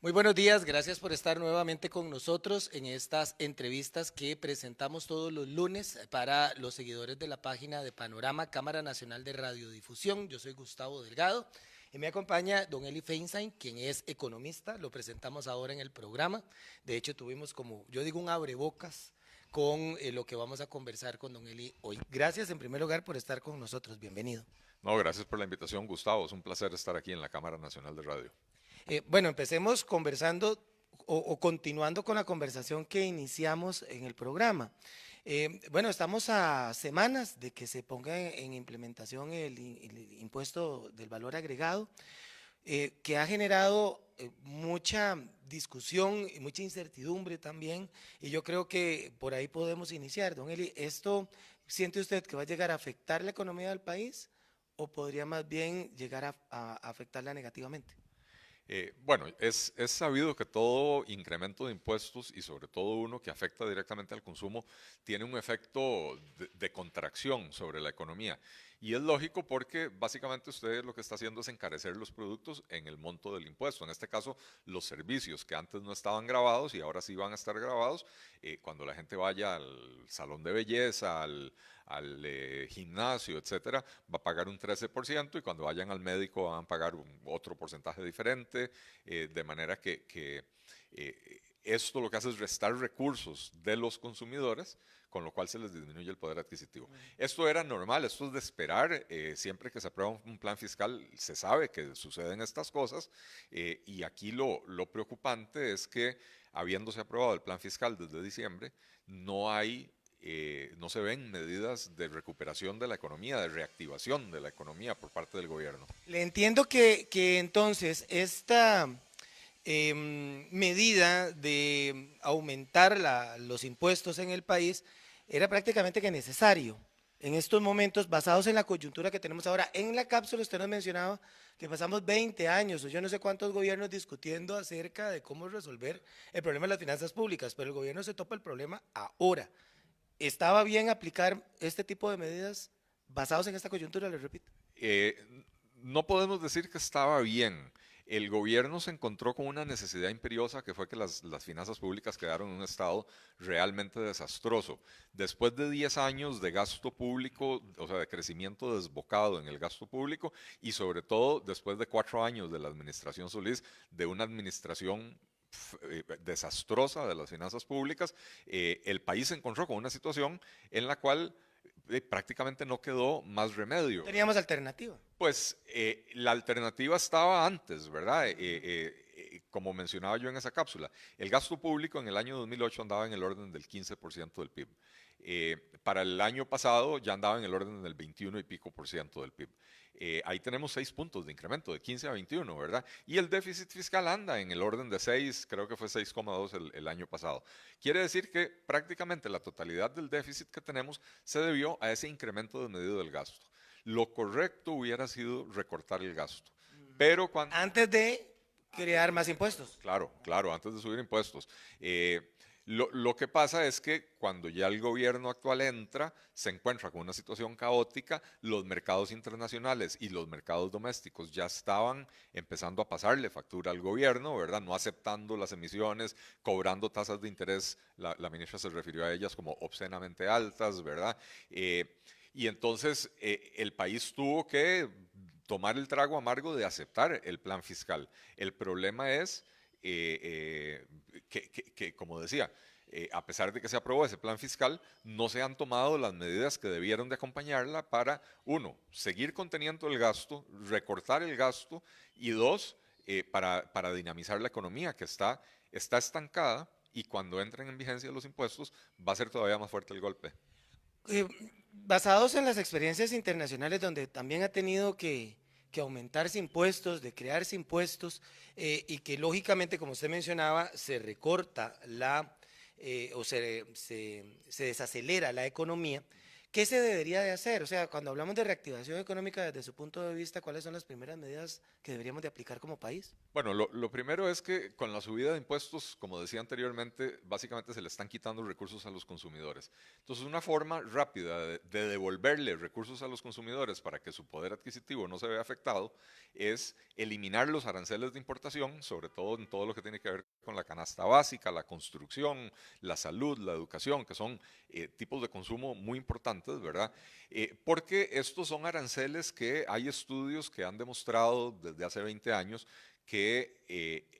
Muy buenos días, gracias por estar nuevamente con nosotros en estas entrevistas que presentamos todos los lunes para los seguidores de la página de Panorama, Cámara Nacional de Radiodifusión. Yo soy Gustavo Delgado y me acompaña don Eli Feinstein, quien es economista, lo presentamos ahora en el programa. De hecho, tuvimos como, yo digo, un abrebocas con lo que vamos a conversar con don Eli hoy. Gracias en primer lugar por estar con nosotros, bienvenido. No, gracias por la invitación, Gustavo. Es un placer estar aquí en la Cámara Nacional de Radio. Bueno, empecemos conversando o continuando con la conversación que iniciamos en el programa. Bueno, estamos a semanas de que se ponga en implementación el impuesto del valor agregado, que ha generado mucha discusión y mucha incertidumbre también, y yo creo que por ahí podemos iniciar. Don Eli, ¿esto siente usted que va a llegar a afectar la economía del país o podría más bien llegar a afectarla negativamente? Bueno, es sabido que todo incremento de impuestos y sobre todo uno que afecta directamente al consumo tiene un efecto de contracción sobre la economía. Y es lógico porque básicamente usted lo que está haciendo es encarecer los productos en el monto del impuesto. En este caso, los servicios que antes no estaban grabados y ahora sí van a estar grabados. Cuando la gente vaya al salón de belleza, al gimnasio, etcétera, va a pagar un 13% y cuando vayan al médico van a pagar otro porcentaje diferente, de manera esto lo que hace es restar recursos de los consumidores, con lo cual se les disminuye el poder adquisitivo. Esto era normal, esto es de esperar, siempre que se aprueba un plan fiscal se sabe que suceden estas cosas, y aquí lo preocupante es que habiéndose aprobado el plan fiscal desde diciembre, no se ven medidas de recuperación de la economía, de reactivación de la economía por parte del gobierno. Le entiendo que entonces esta medida de aumentar los impuestos en el país era prácticamente que necesario. En estos momentos, basados en la coyuntura que tenemos ahora, en la cápsula usted nos mencionaba que pasamos 20 años o yo no sé cuántos gobiernos discutiendo acerca de cómo resolver el problema de las finanzas públicas, pero el gobierno se topa el problema ahora. ¿Estaba bien aplicar este tipo de medidas basados en esta coyuntura? Les repito. Eh, no podemos decir que estaba bien. El gobierno se encontró con una necesidad imperiosa que fue que las finanzas públicas quedaron en un estado realmente desastroso. Después de 10 años de gasto público, o sea, de crecimiento desbocado en el gasto público y sobre todo después de 4 años de la administración Solís, de una administración desastrosa de las finanzas públicas, el país se encontró con una situación en la cual prácticamente no quedó más remedio. Teníamos alternativa. Pues la alternativa estaba antes, ¿verdad? Como mencionaba yo en esa cápsula, el gasto público en el año 2008 andaba en el orden del 15% del PIB. Para el año pasado ya andaba en el orden del 21 y pico por ciento del PIB. Ahí tenemos 6 puntos de incremento, de 15 a 21, ¿verdad? Y el déficit fiscal anda en el orden de 6, creo que fue 6,2 el año pasado. Quiere decir que prácticamente la totalidad del déficit que tenemos se debió a ese incremento desmedido del gasto. Lo correcto hubiera sido recortar el gasto. Pero cuando... Antes de crear más impuestos. Claro, claro, antes de subir impuestos. Lo que pasa es que cuando ya el gobierno actual entra, se encuentra con una situación caótica, los mercados internacionales y los mercados domésticos ya estaban empezando a pasarle factura al gobierno, ¿verdad? No aceptando las emisiones, cobrando tasas de interés, la ministra se refirió a ellas como obscenamente altas, ¿verdad? Y entonces el país tuvo que tomar el trago amargo de aceptar el plan fiscal. El problema es como decía, a pesar de que se aprobó ese plan fiscal, no se han tomado las medidas que debieron de acompañarla para, uno, seguir conteniendo el gasto, recortar el gasto, y dos, para dinamizar la economía que está estancada y cuando entren en vigencia los impuestos va a ser todavía más fuerte el golpe. Eh, Basados en las experiencias internacionales donde también ha tenido que aumentarse impuestos, de crearse impuestos, y que lógicamente, como usted mencionaba, se recorta o se desacelera la economía, ¿qué se debería de hacer? O sea, cuando hablamos de reactivación económica desde su punto de vista, ¿cuáles son las primeras medidas que deberíamos de aplicar como país? Bueno, lo primero es que con la subida de impuestos, como decía anteriormente, básicamente se le están quitando recursos a los consumidores. Entonces, una forma rápida de devolverle recursos a los consumidores para que su poder adquisitivo no se vea afectado es eliminar los aranceles de importación, sobre todo en todo lo que tiene que ver con la canasta básica, la construcción, la salud, la educación, que son tipos de consumo muy importantes, ¿verdad? Porque estos son aranceles que hay estudios que han demostrado desde hace 20 años que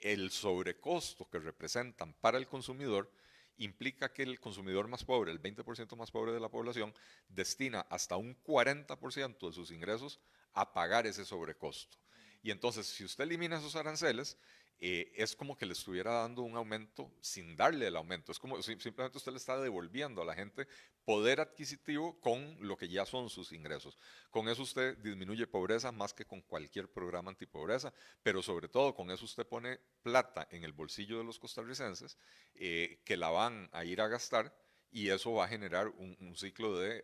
el sobrecosto que representan para el consumidor implica que el consumidor más pobre, el 20% más pobre de la población, destina hasta un 40% de sus ingresos a pagar ese sobrecosto. Y entonces, si usted elimina esos aranceles, es como que le estuviera dando un aumento sin darle el aumento. Es como si simplemente usted le está devolviendo a la gente poder adquisitivo con lo que ya son sus ingresos. Con eso usted disminuye pobreza más que con cualquier programa antipobreza, pero sobre todo con eso usted pone plata en el bolsillo de los costarricenses que la van a ir a gastar y eso va a generar un ciclo de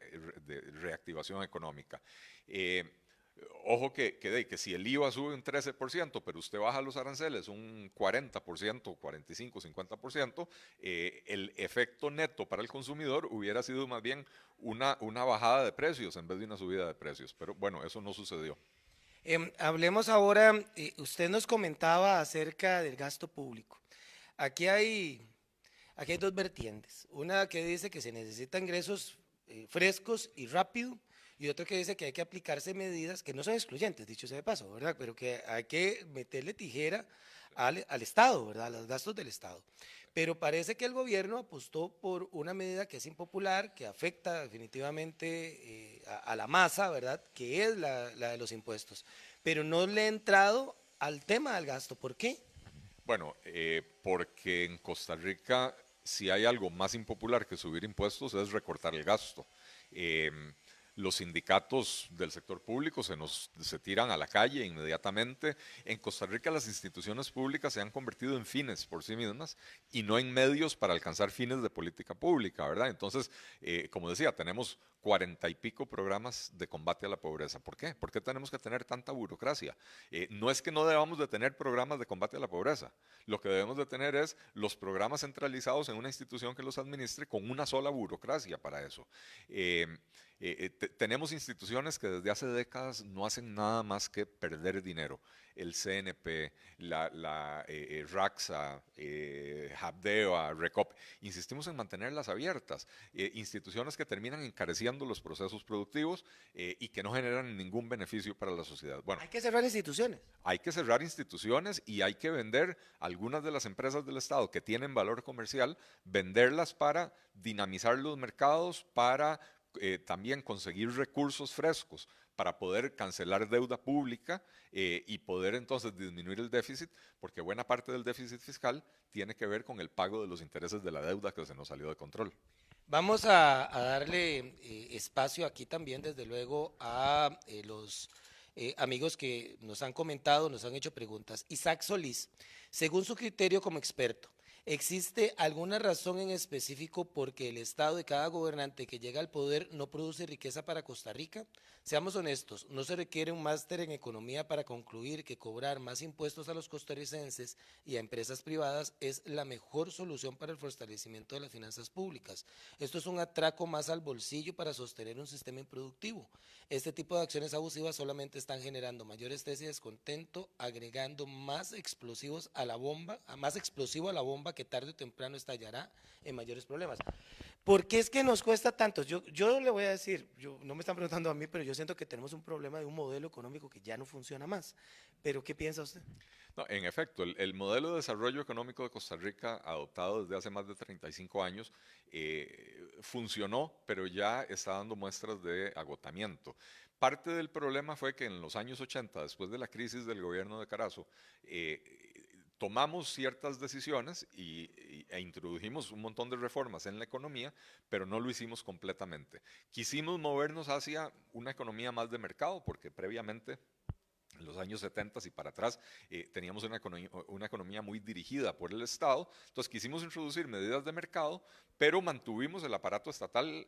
reactivación económica. Eh, Ojo que si el IVA sube un 13%, pero usted baja los aranceles un 40%, 45, 50%, el efecto neto para el consumidor hubiera sido más bien una bajada de precios en vez de una subida de precios. Pero bueno, eso no sucedió. Hablemos ahora, usted nos comentaba acerca del gasto público. Aquí hay, aquí hay dos vertientes. Una que dice que se necesitan ingresos frescos y rápido, y otra que dice que hay que aplicarse medidas que no son excluyentes, dicho sea de paso, ¿verdad? Pero que hay que meterle tijera al Estado, ¿verdad? A los gastos del Estado. Pero parece que el gobierno apostó por una medida que es impopular, que afecta definitivamente a la masa, ¿verdad? Que es la de los impuestos. Pero no le ha entrado al tema del gasto. ¿Por qué? Bueno, porque en Costa Rica, si hay algo más impopular que subir impuestos, es recortar el gasto. Em, los sindicatos del sector público se tiran a la calle inmediatamente. En Costa Rica las instituciones públicas se han convertido en fines por sí mismas y no en medios para alcanzar fines de política pública, ¿verdad? Entonces, como decía, tenemos 40 y pico programas de combate a la pobreza. ¿Por qué? ¿Por qué tenemos que tener tanta burocracia? No es que no debamos de tener programas de combate a la pobreza. Lo que debemos de tener es los programas centralizados en una institución que los administre con una sola burocracia para eso. Eh, Tenemos instituciones que desde hace décadas no hacen nada más que perder dinero. El CNP, RAXA, Habdeba, RECOP. Insistimos en mantenerlas abiertas. Instituciones que terminan encareciendo los procesos productivos y que no generan ningún beneficio para la sociedad. Bueno, Hay que cerrar instituciones. hay que cerrar instituciones y hay que vender algunas de las empresas del Estado que tienen valor comercial, venderlas para dinamizar los mercados, para también conseguir recursos frescos para poder cancelar deuda pública y poder entonces disminuir el déficit, porque buena parte del déficit fiscal tiene que ver con el pago de los intereses de la deuda que se nos salió de control. Vamos a darle espacio aquí también, desde luego, a los amigos que nos han comentado, nos han hecho preguntas. Isaac Solís, según su criterio como experto, ¿existe alguna razón en específico por qué el Estado de cada gobernante que llega al poder no produce riqueza para Costa Rica? Seamos honestos, no se requiere un máster en economía para concluir que cobrar más impuestos a los costarricenses y a empresas privadas es la mejor solución para el fortalecimiento de las finanzas públicas. Esto es un atraco más al bolsillo para sostener un sistema improductivo. Este tipo de acciones abusivas solamente están generando mayor estrés y descontento, agregando más explosivos a la bomba, más explosivo a la bomba que tarde o temprano estallará en mayores problemas. ¿Por qué es que nos cuesta tanto? Yo le voy a decir, no me están preguntando a mí, pero yo siento que tenemos un problema de un modelo económico que ya no funciona más. ¿Pero qué piensa usted? No, en efecto, el modelo de desarrollo económico de Costa Rica, adoptado desde hace más de 35 años, funcionó, pero ya está dando muestras de agotamiento. Parte del problema fue que en los años 80, después de la crisis del gobierno de Carazo, tomamos ciertas decisiones e introdujimos un montón de reformas en la economía, pero no lo hicimos completamente. Quisimos movernos hacia una economía más de mercado, porque previamente en los años 70 y para atrás teníamos una economía muy dirigida por el Estado, entonces quisimos introducir medidas de mercado, pero mantuvimos el aparato estatal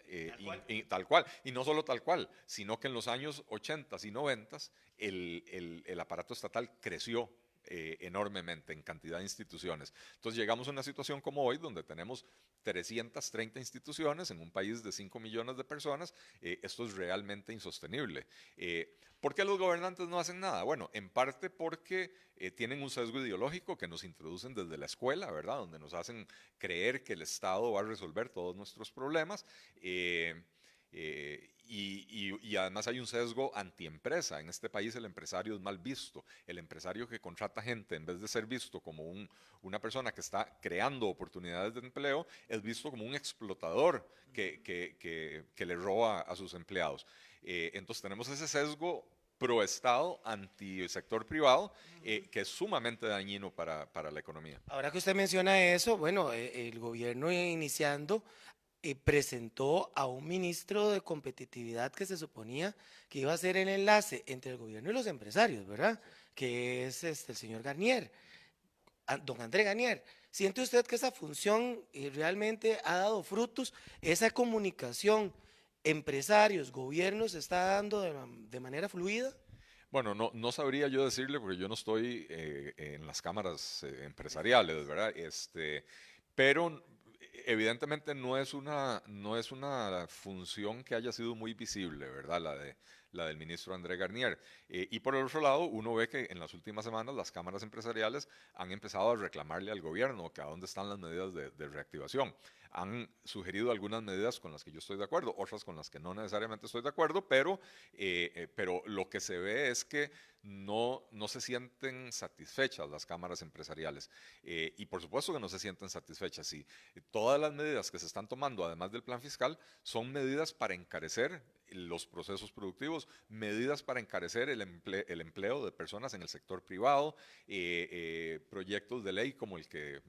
tal cual, y no solo tal cual, sino que en los años 80 y 90 el aparato estatal creció enormemente en cantidad de instituciones. Entonces llegamos a una situación como hoy donde tenemos 330 instituciones en un país de 5 millones de personas. Esto es realmente insostenible. ¿Por qué los gobernantes no hacen nada? Bueno, en parte porque tienen un sesgo ideológico que nos introducen desde la escuela, ¿verdad? Donde nos hacen creer que el Estado va a resolver todos nuestros problemas. Y además hay un sesgo antiempresa. En este país el empresario es mal visto. El empresario que contrata gente, en vez de ser visto como una persona que está creando oportunidades de empleo, es visto como un explotador que le roba a sus empleados. Entonces tenemos ese sesgo pro Estado, anti sector privado, que es sumamente dañino para la economía. Ahora que usted menciona eso, bueno, el gobierno iniciando presentó a un ministro de competitividad que se suponía que iba a ser el enlace entre el gobierno y los empresarios, ¿verdad? Que es el señor Garnier, don André Garnier. ¿Siente usted que esa función realmente ha dado frutos? ¿Esa comunicación empresarios, gobiernos, se está dando de manera fluida? Bueno, no sabría yo decirle porque yo no estoy en las cámaras empresariales, ¿verdad? Pero evidentemente no es una función que haya sido muy visible, ¿verdad? La del ministro André Garnier. Y por el otro lado, uno ve que en las últimas semanas las cámaras empresariales han empezado a reclamarle al gobierno que a dónde están las medidas de reactivación. Han sugerido algunas medidas con las que yo estoy de acuerdo, otras con las que no necesariamente estoy de acuerdo, pero lo que se ve es que no se sienten satisfechas las cámaras empresariales. Y por supuesto que no se sienten satisfechas. Si todas las medidas que se están tomando, además del plan fiscal, son medidas para encarecer los procesos productivos, medidas para encarecer el empleo de personas en el sector privado, proyectos de ley como el que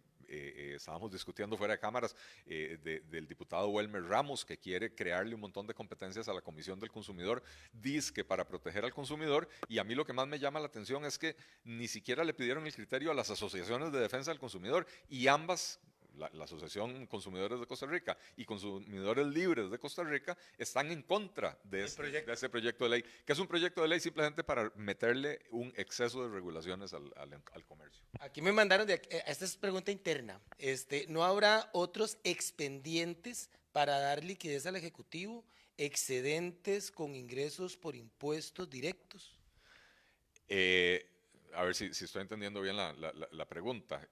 estábamos discutiendo fuera de cámaras del diputado Welmer Ramos, que quiere crearle un montón de competencias a la Comisión del Consumidor, dizque para proteger al consumidor, y a mí lo que más me llama la atención es que ni siquiera le pidieron el criterio a las asociaciones de defensa del consumidor, y ambas, la Asociación Consumidores de Costa Rica y Consumidores Libres de Costa Rica, están en contra de ese proyecto de ley, que es un proyecto de ley simplemente para meterle un exceso de regulaciones al comercio. Aquí me mandaron, esta es pregunta interna, ¿no habrá otros expendientes para dar liquidez al Ejecutivo, excedentes con ingresos por impuestos directos? A ver si estoy entendiendo bien la pregunta.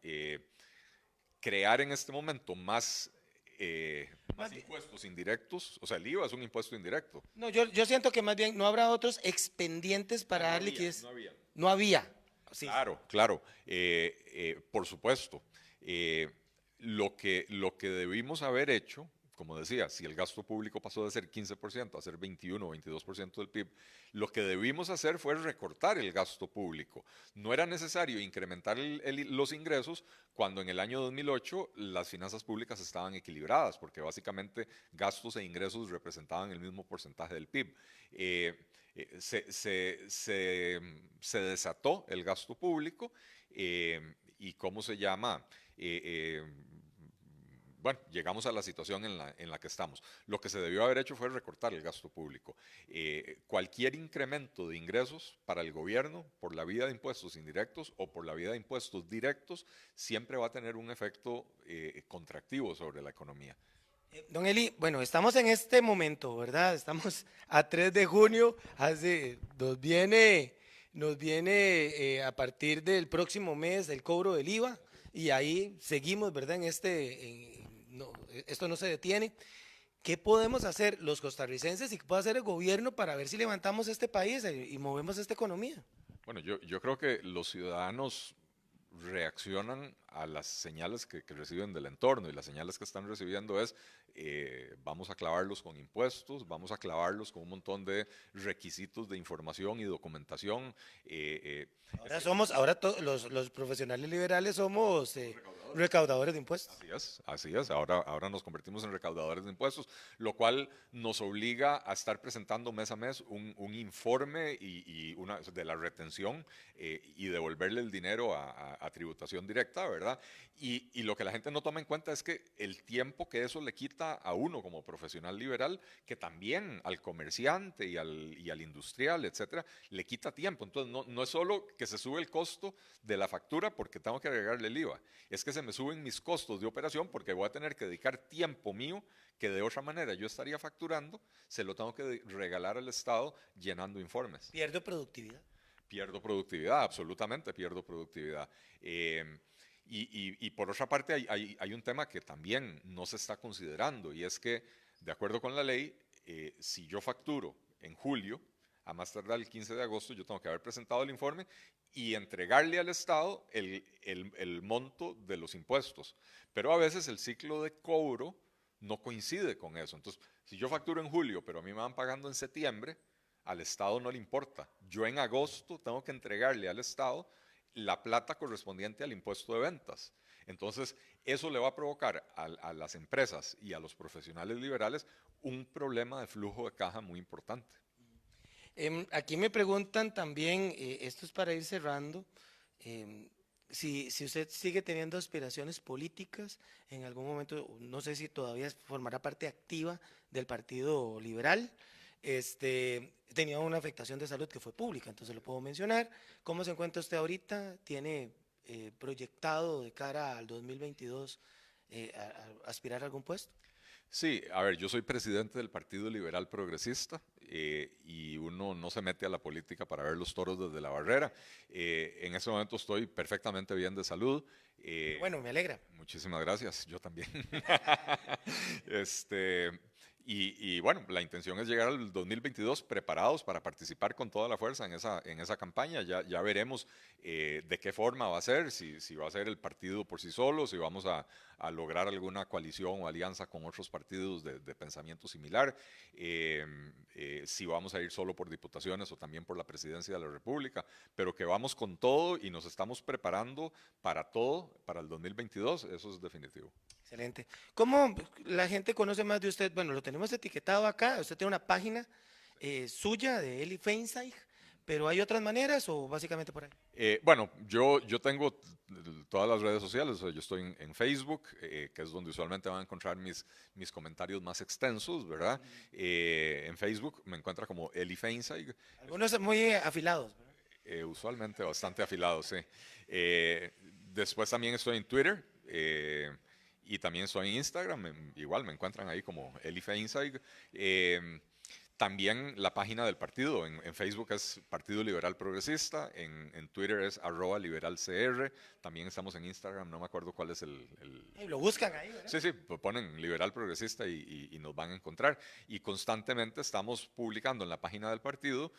Crear en este momento más impuestos indirectos, o sea, el IVA es un impuesto indirecto. No, yo siento que más bien no habrá otros expendientes para dar liquidez. No había. Sí. Claro, por supuesto. Lo que debimos haber hecho, como decía, si el gasto público pasó de ser 15% a ser 21 o 22% del PIB, lo que debimos hacer fue recortar el gasto público. No era necesario incrementar los ingresos cuando en el año 2008 las finanzas públicas estaban equilibradas, porque básicamente gastos e ingresos representaban el mismo porcentaje del PIB. Se desató el gasto público y ¿cómo se llama? Bueno, llegamos a la situación en la que estamos. Lo que se debió haber hecho fue recortar el gasto público. Cualquier incremento de ingresos para el gobierno por la vía de impuestos indirectos o por la vía de impuestos directos siempre va a tener un efecto contractivo sobre la economía. Don Eli, bueno, estamos en este momento, ¿verdad? Estamos a 3 de junio, nos viene a partir del próximo mes el cobro del IVA y ahí seguimos, ¿verdad? Esto no se detiene. ¿Qué podemos hacer los costarricenses y qué puede hacer el gobierno para ver si levantamos este país y movemos esta economía? Bueno, yo creo que los ciudadanos reaccionan a las señales que reciben del entorno y las señales que están recibiendo es vamos a clavarlos con impuestos, vamos a clavarlos con un montón de requisitos de información y documentación. Ahora los profesionales liberales somos recaudadores de impuestos. Así es. Ahora nos convertimos en recaudadores de impuestos, lo cual nos obliga a estar presentando mes a mes un informe de la retención y devolverle el dinero a tributación directa, ¿verdad? Y lo que la gente no toma en cuenta es que el tiempo que eso le quita a uno como profesional liberal, que también al comerciante y al industrial, etcétera, le quita tiempo. Entonces, no es solo que se sube el costo de la factura porque tengo que agregarle el IVA, es que se me suben mis costos de operación porque voy a tener que dedicar tiempo mío que de otra manera yo estaría facturando, se lo tengo que regalar al Estado llenando informes. Pierdo productividad. Pierdo productividad, absolutamente pierdo productividad. Y por otra parte hay un tema que también no se está considerando y es que, de acuerdo con la ley, si yo facturo en julio, a más tardar el 15 de agosto, yo tengo que haber presentado el informe y entregarle al Estado el monto de los impuestos. Pero a veces el ciclo de cobro no coincide con eso. Entonces, si yo facturo en julio, pero a mí me van pagando en septiembre, al Estado no le importa. Yo en agosto tengo que entregarle al Estado la plata correspondiente al impuesto de ventas. Entonces, eso le va a provocar a las empresas y a los profesionales liberales un problema de flujo de caja muy importante. Aquí me preguntan también, esto es para ir cerrando, si usted sigue teniendo aspiraciones políticas, en algún momento, no sé si todavía formará parte activa del Partido Liberal. Tenía una afectación de salud que fue pública, entonces lo puedo mencionar. ¿Cómo se encuentra usted ahorita? ¿Tiene proyectado de cara al 2022 aspirar a algún puesto? Sí, a ver, yo soy presidente del Partido Liberal Progresista y uno no se mete a la política para ver los toros desde la barrera. En este momento estoy perfectamente bien de salud. Bueno, me alegra. Muchísimas gracias, yo también. Y bueno, la intención es llegar al 2022 preparados para participar con toda la fuerza en esa campaña. Ya veremos de qué forma va a ser, si va a ser el partido por sí solo, si vamos a lograr alguna coalición o alianza con otros partidos de pensamiento similar, si vamos a ir solo por diputaciones o también por la presidencia de la República, pero que vamos con todo y nos estamos preparando para todo, para el 2022, eso es definitivo. Excelente. ¿Cómo la gente conoce más de usted? Bueno, lo tenemos etiquetado acá. Usted tiene una página suya de Eli Feinstein, pero ¿hay otras maneras o básicamente por ahí? Bueno, yo tengo todas las redes sociales. O sea, yo estoy en Facebook, que es donde usualmente van a encontrar mis comentarios más extensos, ¿verdad? En Facebook me encuentra como Eli Feinstein. Algunos muy afilados, ¿verdad? Usualmente bastante afilados, sí. Después también estoy en Twitter. Y también estoy en Instagram, igual me encuentran ahí como Eli Feinstein. También la página del partido, en Facebook es Partido Liberal Progresista, en Twitter es @liberalcr, también estamos en Instagram, no me acuerdo cuál es Lo buscan ahí, ¿verdad? Sí, ponen Liberal Progresista y nos van a encontrar. Y constantemente estamos publicando en la página del partido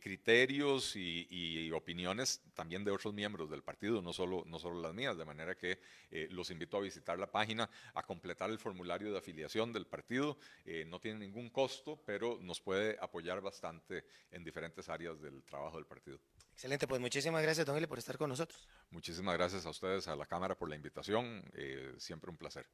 criterios y opiniones también de otros miembros del partido, no solo las mías, de manera que los invito a visitar la página, a completar el formulario de afiliación del partido. No tiene ningún costo, pero nos puede apoyar bastante en diferentes áreas del trabajo del partido. Excelente, pues muchísimas gracias, don Eli, por estar con nosotros. Muchísimas gracias a ustedes, a la Cámara, por la invitación. Siempre un placer.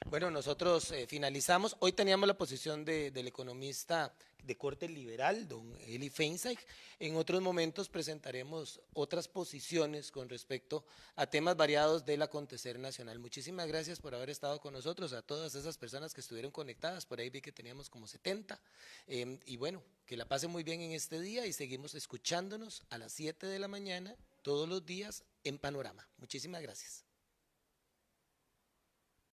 Bueno, nosotros finalizamos. Hoy teníamos la posición del economista de corte liberal, don Eli Feinstein. En otros momentos presentaremos otras posiciones con respecto a temas variados del acontecer nacional. Muchísimas gracias por haber estado con nosotros, a todas esas personas que estuvieron conectadas. Por ahí vi que teníamos como 70. Y bueno, que la pasen muy bien en este día y seguimos escuchándonos a las 7 de la mañana todos los días en Panorama. Muchísimas gracias.